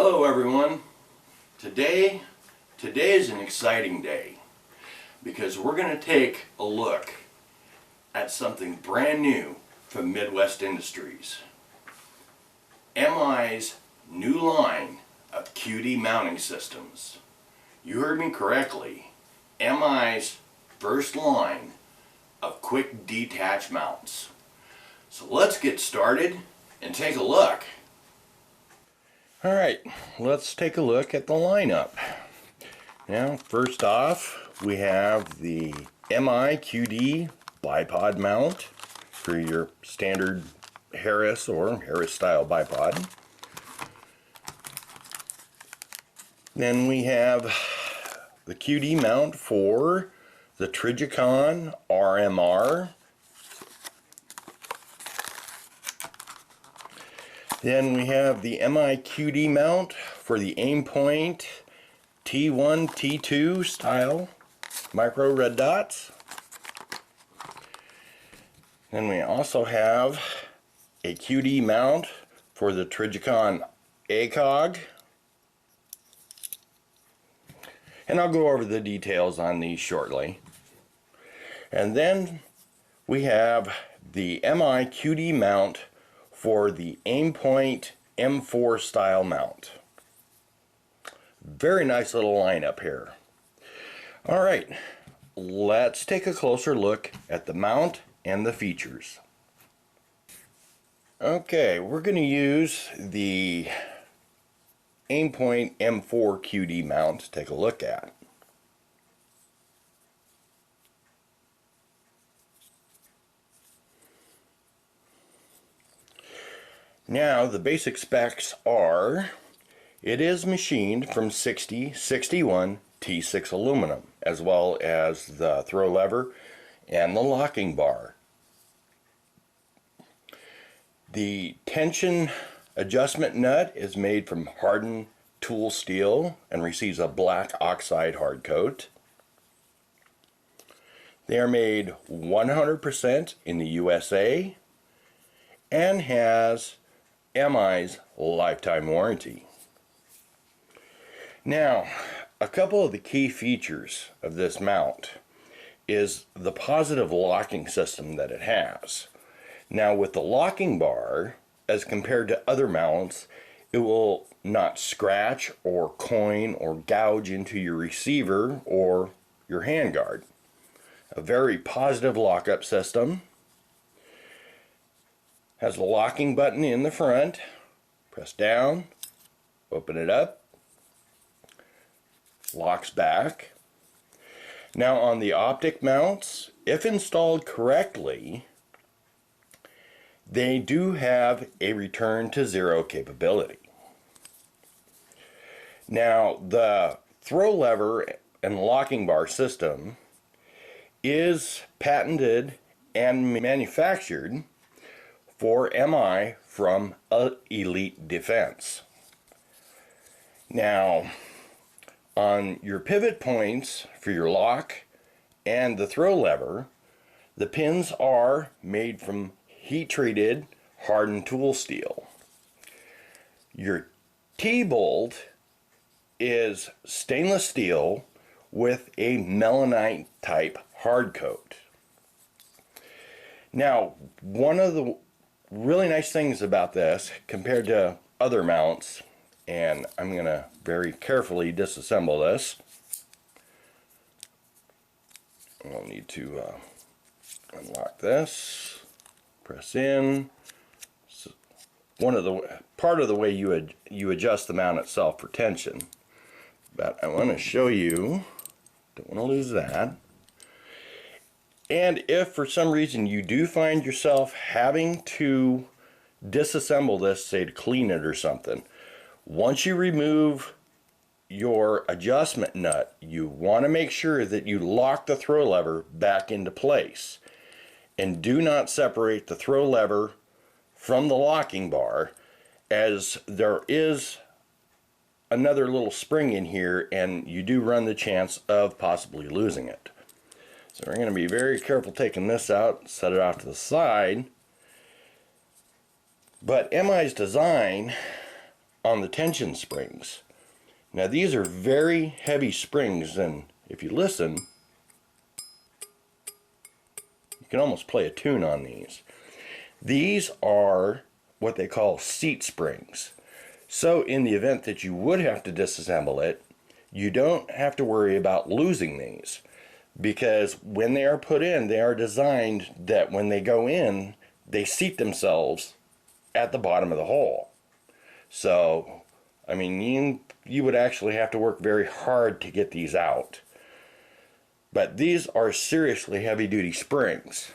Hello everyone. Today is an exciting day because we're going to take a look at something brand new from Midwest Industries. MI's new line of QD mounting systems. You heard me correctly. MI's first line of quick detach mounts. So let's get started and take a look. Alright, let's take a look at the lineup. Now, first off, we have the MI QD bipod mount for your standard Harris or Harris style bipod. Then we have the QD mount for the Trijicon RMR. Then we have the MI QD mount for the Aimpoint T1, T2 style micro red dots. Then we also have a QD mount for the Trijicon ACOG. And I'll go over the details on these shortly. And then we have the MI QD mount for the Aimpoint M4 style mount. Very nice little lineup here. Alright, let's take a closer look at the mount and the features. Okay, we're going to use the Aimpoint M4 QD mount to take a look at. Now, the basic specs are, it is machined from 6061 T6 aluminum, as well as the throw lever and the locking bar. The tension adjustment nut is made from hardened tool steel and receives a black oxide hard coat. They are made 100% in the USA and has MI's lifetime warranty. Now, a couple of the key features of this mount is the positive locking system that it has. Now, with the locking bar, as compared to other mounts, it will not scratch or coin or gouge into your receiver or your handguard. A very positive lockup system. Has a locking button in the front. Press down, open it up, locks back. Now on the optic mounts, if installed correctly, they do have a return to zero capability. Now the throw lever and locking bar system is patented and manufactured for MI from Elite Defense. Now, on your pivot points for your lock and the throw lever, the pins are made from heat-treated hardened tool steel. Your T-bolt is stainless steel with a melanite type hard coat. Now, one of the really nice things about this compared to other mounts, and I'm going to very carefully disassemble this. I'll need to unlock this, press in. So part of the way you adjust the mount itself for tension, but I want to show you, don't want to lose that. And if for some reason you do find yourself having to disassemble this, say to clean it or something, once you remove your adjustment nut, you want to make sure that you lock the throw lever back into place. And do not separate the throw lever from the locking bar, as there is another little spring in here and you do run the chance of possibly losing it. So we're going to be very careful taking this out, set it off to the side. But MI's design on the tension springs. Now these are very heavy springs, and if you listen, you can almost play a tune on these. These are what they call seat springs. So in the event that you would have to disassemble it, you don't have to worry about losing these, because when they are put in, they are designed that when they go in, they seat themselves at the bottom of the hole. So, I mean, you would actually have to work very hard to get these out. But these are seriously heavy-duty springs.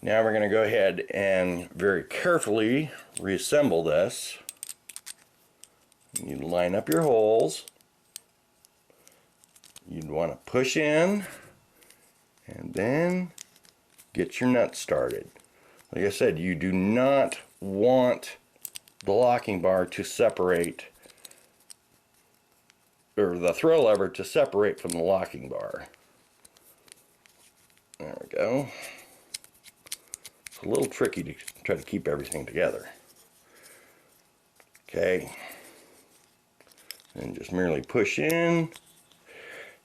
Now we're going to go ahead and very carefully reassemble this. You line up your holes. You'd want to push in and then get your nuts started. Like I said, you do not want the locking bar to separate, or the throw lever to separate from the locking bar. There we go. It's a little tricky to try to keep everything together. Okay. And just merely push in.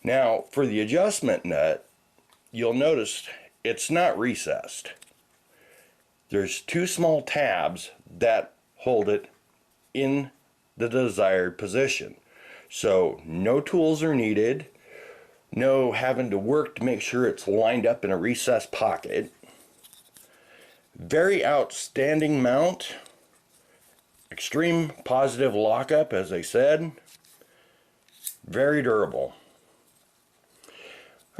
Now, for the adjustment nut, you'll notice it's not recessed. There's two small tabs that hold it in the desired position. So no tools are needed, no having to work to make sure it's lined up in a recessed pocket. Very outstanding mount. Extreme positive lockup, as I said. Very durable.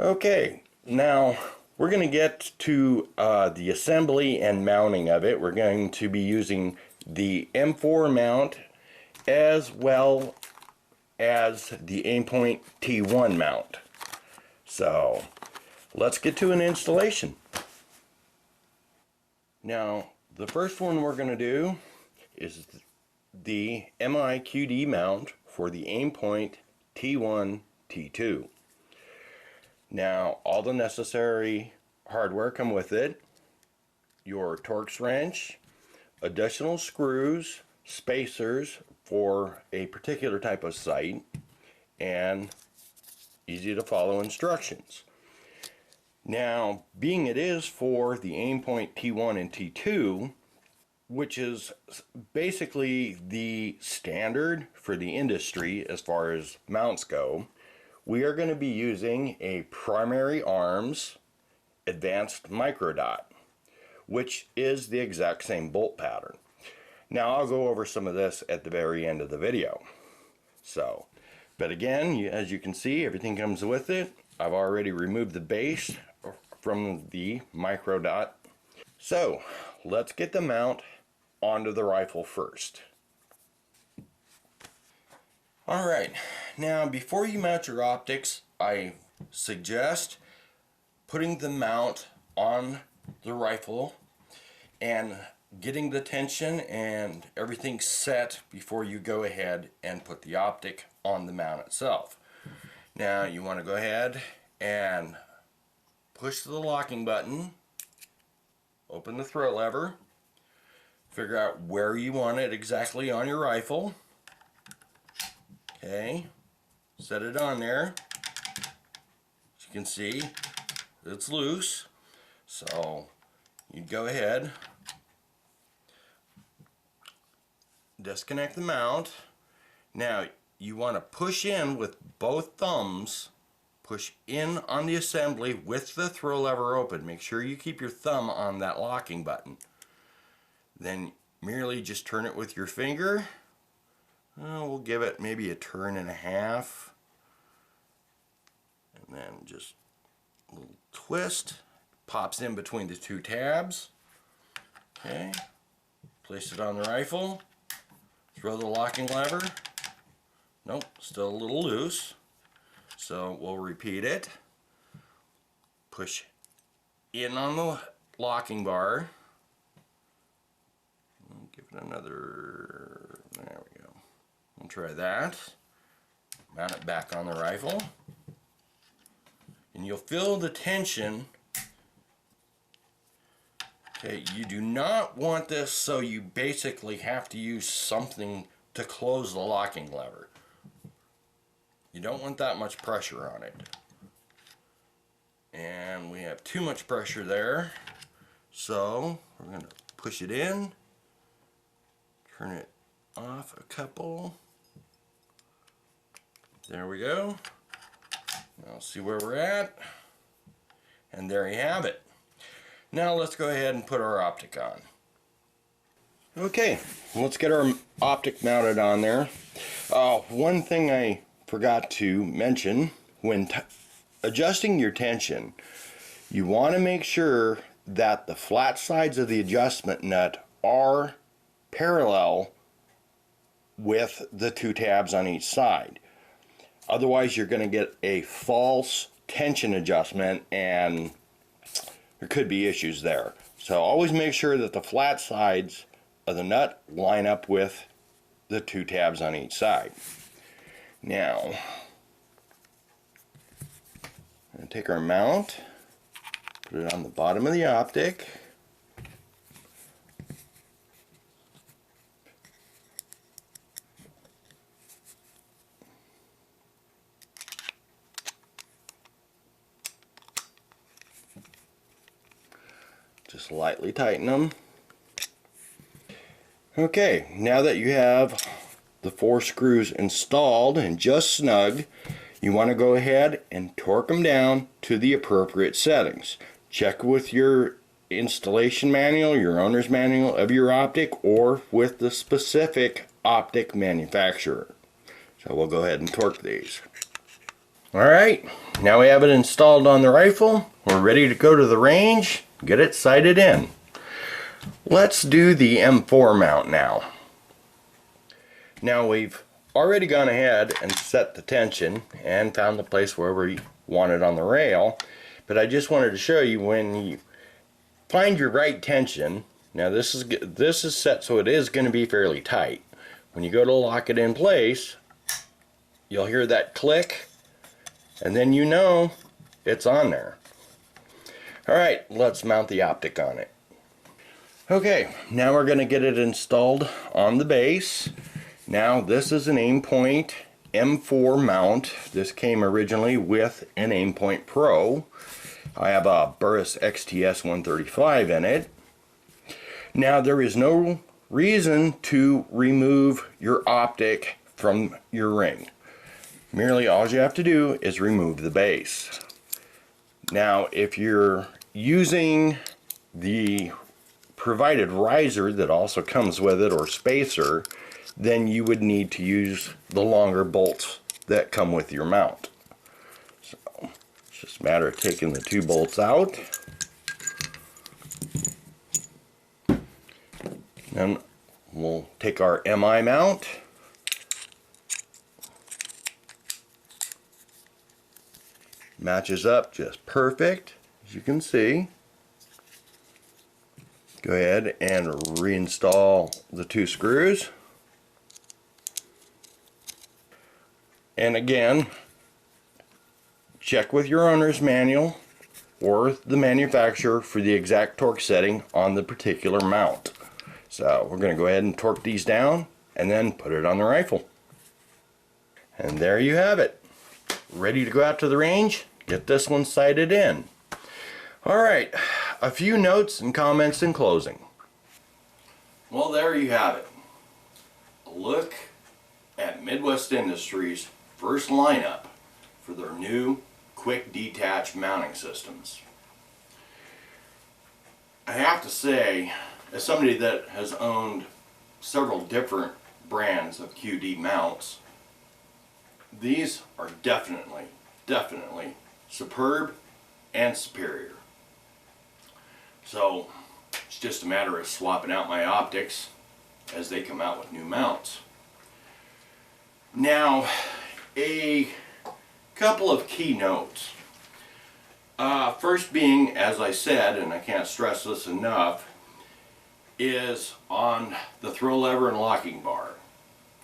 Okay, now we're going to get to the assembly and mounting of it. We're going to be using the M4 mount as well as the Aimpoint T1 mount. So let's get to an installation. Now the first one we're going to do is the MI QD mount for the Aimpoint T1 T2. Now all the necessary hardware come with it: your Torx wrench, additional screws, spacers for a particular type of sight, and easy to follow instructions. Now, being it is for the Aimpoint T1 and T2, which is basically the standard for the industry as far as mounts go, we are going to be using a primary arms advanced microdot, which is the exact same bolt pattern. Now I'll go over some of this at the very end of the video. So, but again, as you can see, everything comes with it. I've already removed the base from the microdot. So let's get the mount onto the rifle first. Alright, now before you mount your optics, I suggest putting the mount on the rifle and getting the tension and everything set before you go ahead and put the optic on the mount itself. Now you want to go ahead and push the locking button, open the throw lever, figure out where you want it exactly on your rifle. Okay, set it on there. As you can see, it's loose, so you go ahead, disconnect the mount. Now you want to push in with both thumbs, push in on the assembly with the throw lever open. Make sure you keep your thumb on that locking button. Then merely just turn it with your finger. We'll give it maybe a turn and a half, and then just a little twist. Pops in between the two tabs. Okay, place it on the rifle, throw the locking lever. Nope, still a little loose, so we'll repeat it. Push in on the locking bar. Give it another, there we go. We'll try that. Mount it back on the rifle. And you'll feel the tension. Okay, you do not want this so you basically have to use something to close the locking lever. You don't want that much pressure on it. And we have too much pressure there. So we're going to push it in, turn it off a couple. There we go. Now see where we're at. And there you have it. Now let's go ahead and put our optic on. Okay, let's get our optic mounted on there. One thing I forgot to mention, when adjusting your tension, you want to make sure that the flat sides of the adjustment nut are parallel with the two tabs on each side. Otherwise you're going to get a false tension adjustment and there could be issues there. So always make sure that the flat sides of the nut line up with the two tabs on each side. Now, I'm going to take our mount, put it on the bottom of the optic. Just lightly tighten them. Okay, now that you have the 4 screws installed and just snug, you want to go ahead and torque them down to the appropriate settings. Check with your installation manual, your owner's manual of your optic, or with the specific optic manufacturer. So we'll go ahead and torque these. Alright, now we have it installed on the rifle. We're ready to go to the range, get it sighted in. Let's do the M4 mount now. Now we've already gone ahead and set the tension and found the place where we want it on the rail, but I just wanted to show you when you find your right tension. Now this is set so it is going to be fairly tight. When you go to lock it in place, you'll hear that click and then you know it's on there. Alright, let's mount the optic on it. Okay, now we're going to get it installed on the base. Now this is an Aimpoint M4 mount. This came originally with an Aimpoint Pro. I have a Burris XTS 135 in it. Now there is no reason to remove your optic from your ring. Merely all you have to do is remove the base. Now if you're using the provided riser that also comes with it, or spacer, then you would need to use the longer bolts that come with your mount. So it's just a matter of taking the 2 bolts out. Then we'll take our MI mount. Matches up just perfect, as you can see. Go ahead and reinstall the 2 screws. And again, check with your owner's manual or the manufacturer for the exact torque setting on the particular mount. So we're going to go ahead and torque these down and then put it on the rifle. And there you have it. Ready to go out to the range? Get this one sighted in. Alright, a few notes and comments in closing. Well, there you have it. A look at Midwest Industries' first lineup for their new quick detach mounting systems. I have to say, as somebody that has owned several different brands of QD mounts, these are definitely superb and superior. So it's just a matter of swapping out my optics as they come out with new mounts. Now, a couple of key notes. First being, as I said, and I can't stress this enough, is on the throw lever and locking bar.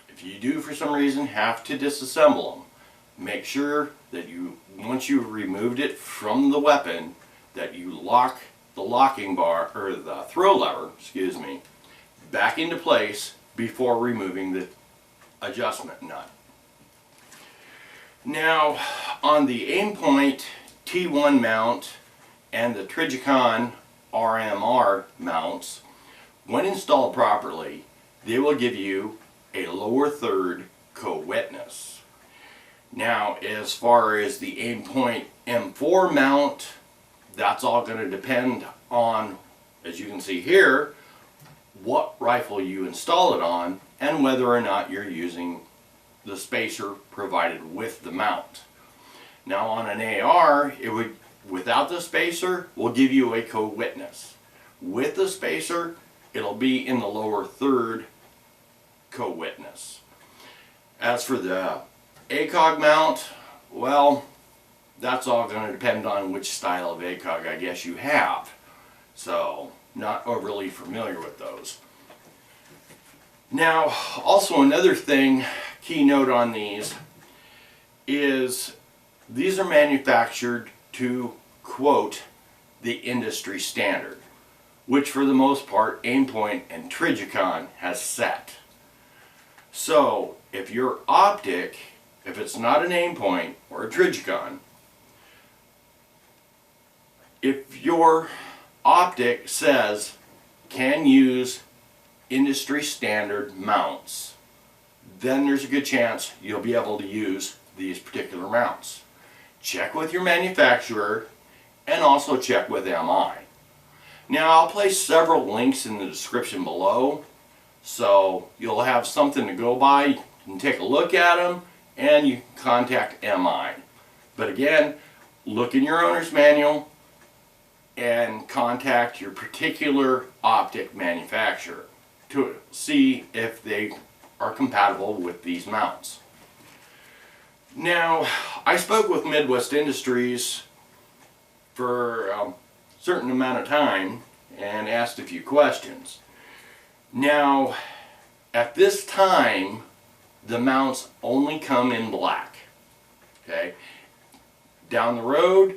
If you do for some reason have to disassemble them, make sure that once you've removed it from the weapon, that you lock the locking bar, or the throw lever, excuse me, back into place before removing adjustment nut. Now, on the Aimpoint T1 mount and the Trijicon RMR mounts, when installed properly, they will give you a lower third co-witness. Now, as far as the Aimpoint M4 mount, that's all going to depend on, as you can see here, what rifle you install it on and whether or not you're using the spacer provided with the mount. Now, on an AR, it would, without the spacer, will give you a co-witness. With the spacer, it'll be in the lower third co-witness. As for the ACOG mount, well, that's all going to depend on which style of ACOG I guess you have. So, not overly familiar with those. Now, also another thing, key note on these, is these are manufactured to quote the industry standard, which for the most part Aimpoint and Trijicon has set. So, if your optic, if it's not an Aimpoint or a Trijicon, if your optic says can use industry standard mounts, then there's a good chance you'll be able to use these particular mounts. Check with your manufacturer and also check with MI. Now, I'll place several links in the description below, so you'll have something to go by. You can take a look at them and you can contact MI. But again, look in your owner's manual and contact your particular optic manufacturer to see if they are compatible with these mounts. Now, I spoke with Midwest Industries for a certain amount of time and asked a few questions. Now, at this time, the mounts only come in black. Okay? Down the road,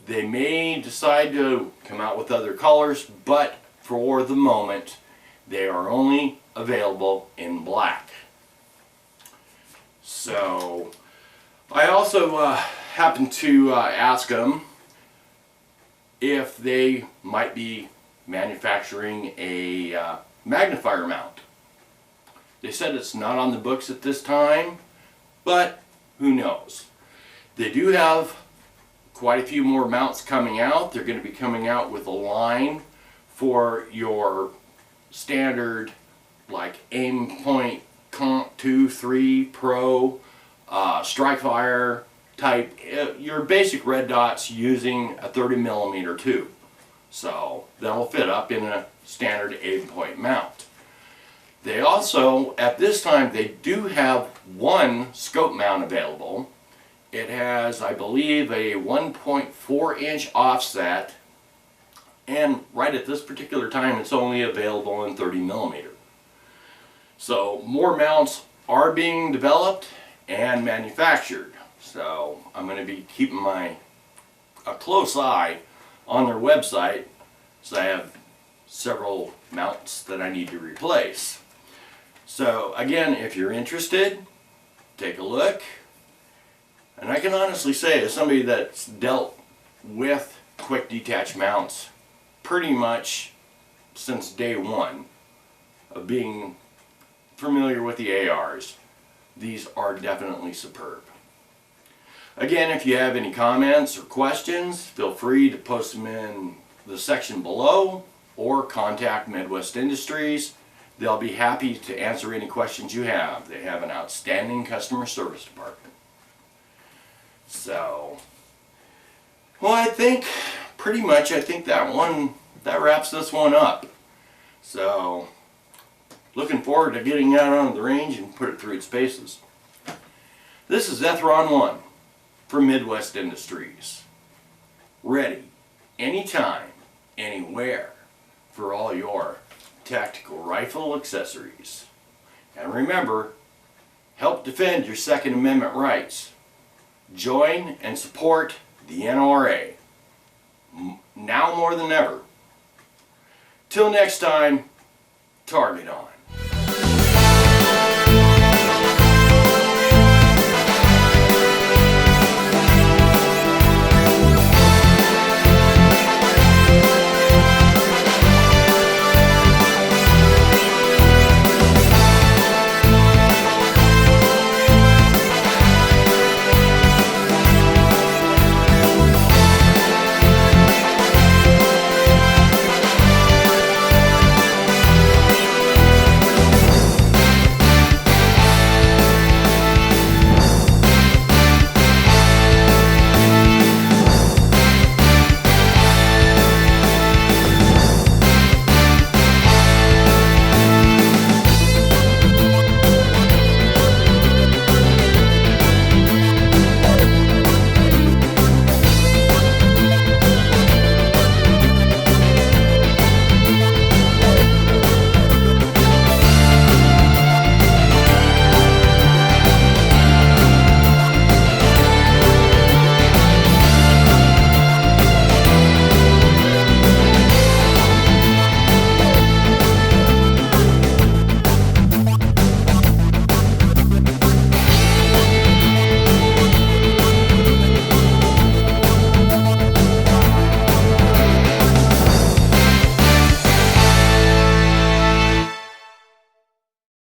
they may decide to come out with other colors, but for the moment, they are only available in black. So, I also happened to ask them if they might be manufacturing a magnifier mount. They said it's not on the books at this time, but who knows. They do have quite a few more mounts coming out. They're going to be coming out with a line for your standard like Aimpoint Comp 2, 3 Pro, Strikefire type, your basic red dots using a 30mm tube. So that'll fit up in a standard Aimpoint mount. They also, at this time, they do have one scope mount available. It has, I believe, a 1.4 inch offset, and right at this particular time it's only available in 30mm. So more mounts are being developed and manufactured. So I'm going to be keeping a close eye on their website, so I have several mounts that I need to replace. So again, if you're interested, take a look. And I can honestly say, as somebody that's dealt with quick detach mounts pretty much since day one of being familiar with the ARs, these are definitely superb. Again, if you have any comments or questions, feel free to post them in the section below or contact Midwest Industries. They'll be happy to answer any questions you have. They have an outstanding customer service department. So, well, I think pretty much, that wraps this one up. So, looking forward to getting out on the range and put it through its paces. This is ETHRON 1 from Midwest Industries. Ready, anytime, anywhere, for all your tactical rifle accessories. And remember, help defend your Second Amendment rights. Join and support the NRA, now more than ever. Till next time, target on.